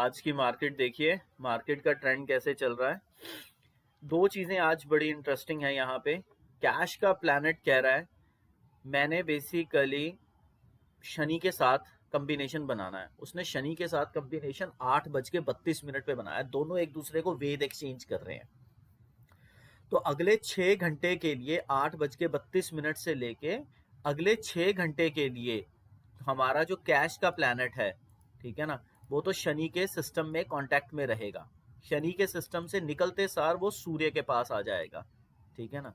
आज की मार्केट देखिए, मार्केट का ट्रेंड कैसे चल रहा है। दो चीजें आज बड़ी इंटरेस्टिंग है यहाँ पे। कैश का प्लैनेट कह रहा है मैंने बेसिकली शनि के साथ कॉम्बिनेशन बनाना है। उसने शनि के साथ कॉम्बिनेशन 8:32 पे बनाया है। दोनों एक दूसरे को वेद एक्सचेंज कर रहे हैं। तो अगले 6 घंटे के लिए 8:32 से लेके अगले 6 घंटे के लिए हमारा जो कैश का प्लैनेट है, ठीक है ना, वो तो शनि के सिस्टम में कांटेक्ट में रहेगा। शनि के सिस्टम से निकलते सार वो सूर्य के पास आ जाएगा, ठीक है ना।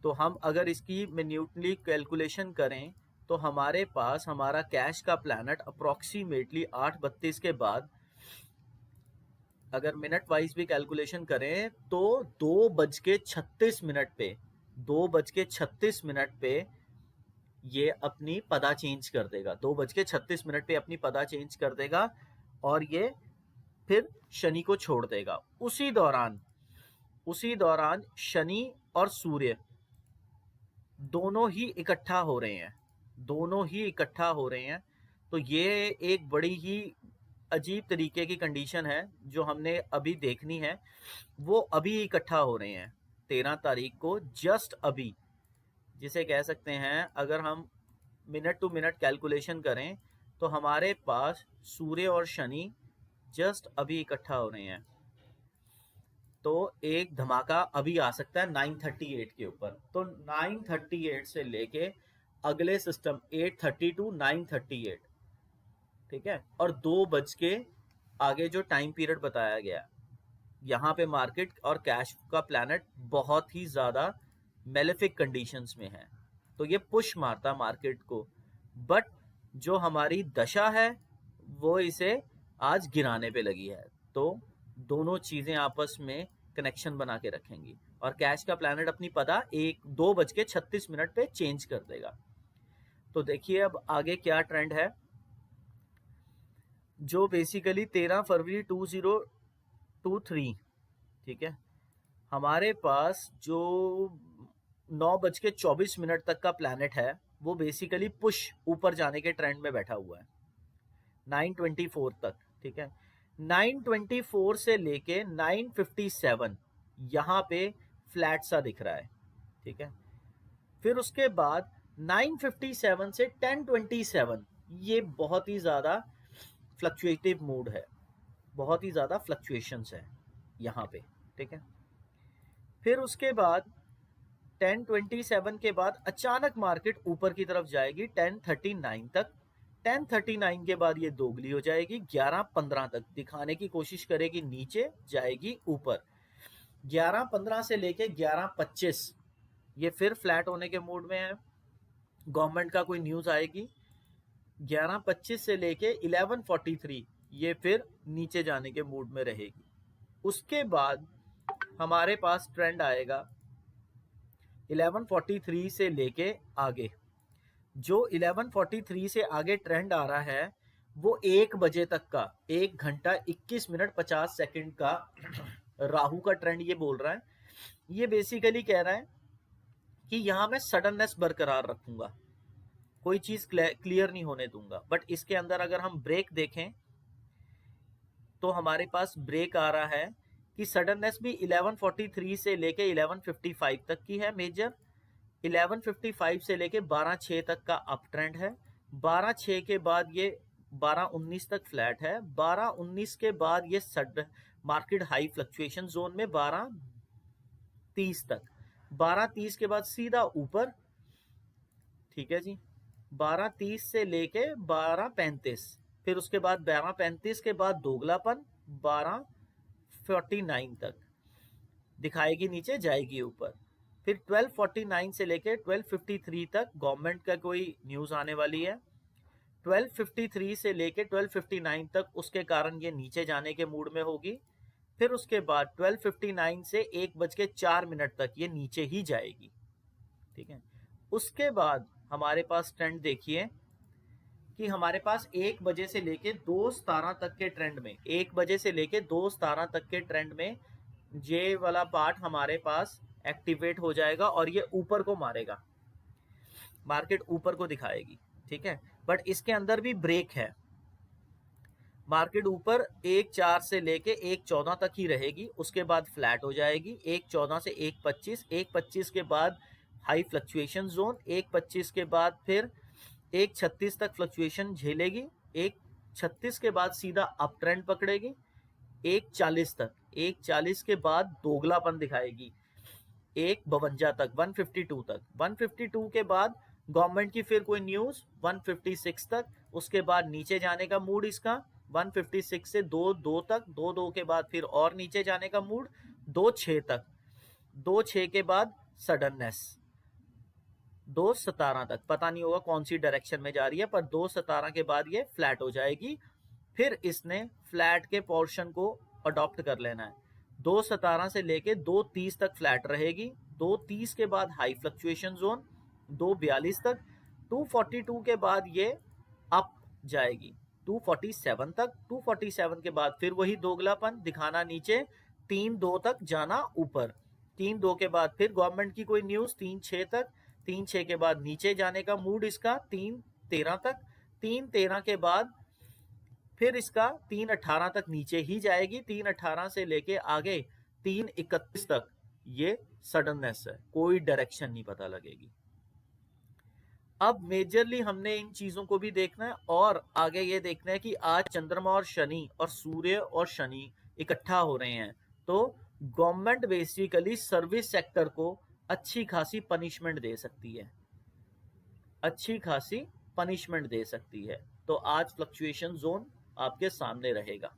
तो हम अगर इसकी मिन्यूटली कैलकुलेशन करें तो हमारे पास हमारा कैश का प्लैनेट अप्रोक्सीमेटली 8:32 के बाद अगर मिनट वाइज भी कैलकुलेशन करें तो 2:36 पे 2:36 पे ये अपनी पदा चेंज कर देगा। 2:36 पे अपनी पदा चेंज कर देगा और ये फिर शनि को छोड़ देगा। उसी दौरान शनि और सूर्य दोनों ही इकट्ठा हो रहे हैं। तो ये एक बड़ी ही अजीब तरीके की कंडीशन है जो हमने अभी देखनी है। वो अभी इकट्ठा हो रहे हैं 13 तारीख को, जस्ट अभी, जिसे कह सकते हैं अगर हम मिनट टू मिनट कैलकुलेशन करें तो हमारे पास सूर्य और शनि जस्ट अभी इकट्ठा हो रहे हैं। तो एक धमाका अभी आ सकता है 9:38 के ऊपर। तो 9:38 से लेके अगले सिस्टम 8:30 टू 9:38, ठीक है। और 2 बज के आगे जो टाइम पीरियड बताया गया, यहाँ पे मार्केट और कैश का प्लैनेट बहुत ही ज्यादा मेलेफिक कंडीशंस में है। तो ये पुश मारता मार्केट को, बट जो हमारी दशा है वो इसे आज गिराने पे लगी है। तो दोनों चीजें आपस में कनेक्शन बना के रखेंगी और कैश का प्लैनेट अपनी पदा 2:36 पे चेंज कर देगा। तो देखिए अब आगे क्या ट्रेंड है, जो बेसिकली 13 फरवरी 2023, ठीक है, हमारे पास जो 9:24 तक का प्लैनेट है वो बेसिकली पुश ऊपर जाने के ट्रेंड में बैठा हुआ है 9:24 तक, ठीक है। 9:24 से लेके 9:57 यहाँ पे फ्लैट सा दिख रहा है, ठीक है। फिर उसके बाद 9:57 से 10:27 ये बहुत ही ज्यादा फ्लक्चुएटिव मूड है, बहुत ही ज्यादा फ्लक्चुएशंस है यहाँ पे, ठीक है। फिर उसके बाद 10:27 के बाद अचानक मार्केट ऊपर की तरफ जाएगी 10:39 तक। 10:39 के बाद ये दोगली हो जाएगी 11:15 तक, दिखाने की कोशिश करेगी नीचे, जाएगी ऊपर। 11:15 से लेके 11:25 ये फिर फ्लैट होने के मूड में है। गवर्नमेंट का कोई न्यूज आएगी। 11:25 से लेके 11:43 ये फिर नीचे जाने के मूड में रहेगी। उसके बाद हमारे पास ट्रेंड आएगा 11:43 से लेके आगे। जो 11:43 से आगे ट्रेंड आ रहा है वो 1 बजे तक का, 1 घंटा 21 मिनट 50 सेकंड का राहु का ट्रेंड ये बोल रहा है। ये बेसिकली कह रहा है कि यहां मैं सडननेस बरकरार रखूंगा, कोई चीज क्लियर नहीं होने दूंगा। बट इसके अंदर अगर हम ब्रेक देखें तो हमारे पास ब्रेक आ रहा है कि सडननेस भी 11:43 से लेके 11:55 तक की है मेजर। 11:55 से लेके 12:06 तक का अप ट्रेंड है। 12:06 के बाद ये 12:19 तक फ्लैट है। 12:19 के बाद ये मार्केट हाई फ्लक्चुएशन जोन में 12:30 तक। 12:30 के बाद सीधा ऊपर, ठीक है जी। 12:30 से लेके 12:35, फिर उसके बाद 12:35 के बाद दोगलापन 12:49 तक दिखाएगी नीचे, जाएगी ऊपर। फिर 12:49 से लेके 12:53 तक गवर्नमेंट का कोई न्यूज आने वाली है। 12:53 से लेके 12:59 तक उसके कारण ये नीचे जाने के मूड में होगी। फिर उसके बाद 12:59 से 1:04 तक ये नीचे ही जाएगी, ठीक है। उसके बाद हमारे पास ट्रेंड देखिए कि हमारे पास 1 बजे से लेके 2:17 तक के ट्रेंड में, 1 बजे से लेके 2:17 तक के ट्रेंड में ये वाला पार्ट हमारे पास एक्टिवेट हो जाएगा और ये ऊपर को मारेगा, मार्केट ऊपर को दिखाएगी, ठीक है। बट इसके अंदर भी ब्रेक है। मार्केट ऊपर 1.4 से लेके 1.14 तक ही रहेगी, उसके बाद फ्लैट हो जाएगी 1.14 से 1.25, 1.25 के बाद हाई फ्लक्चुएशन जोन, 1.25 के बाद फिर 1.36 तक फ्लक्चुएशन झेलेगी, 1.36 के बाद सीधा अप ट्रेंड पकड़ेगी 1.40 तक, 1.40 के बाद दोगलापन दिखाएगी 1.52 तक, 152 तक, 152 के बाद गवर्नमेंट की फिर कोई न्यूज 156 तक, उसके बाद नीचे जाने का मूड इसका 156 से 2.2 तक, 2.2 के बाद फिर और नीचे जाने का मूड 2.6 तक, 2.6 के बाद सडननेस 2.17 तक, पता नहीं होगा कौन सी डायरेक्शन में जा रही है, पर 2.17 के बाद ये फ्लैट हो जाएगी। फिर इसने फ्लैट के पोर्शन को अडॉप्ट कर लेना है, 2.17 से लेके 2.30 तक फ्लैट रहेगी, 2.30 के बाद हाई फ्लक्चुएशन जोन 2.42 तक, 242 के बाद ये अप जाएगी 247 तक, 247 के बाद फिर वही दोगलापन दिखाना नीचे 3.2 तक जाना ऊपर, 3.2 के बाद फिर गवर्नमेंट की कोई न्यूज 3.6 तक, 3.6 के बाद नीचे जाने का मूड इसका 3.13 तक, 3.13 के बाद फिर इसका 3.18 तक नीचे ही जाएगी, 3.18 से लेके आगे 3.31 तक ये सडननेस है, कोई डायरेक्शन नहीं पता लगेगी। अब मेजरली हमने इन चीजों को भी देखना है और आगे ये देखना है कि आज चंद्रमा और शनि और सूर्य और शनि इकट्ठा हो रहे हैं, तो गवर्नमेंट बेसिकली सर्विस सेक्टर को अच्छी खासी पनिशमेंट दे सकती है, अच्छी खासी पनिशमेंट दे सकती है। तो आज फ्लक्चुएशन जोन आपके सामने रहेगा।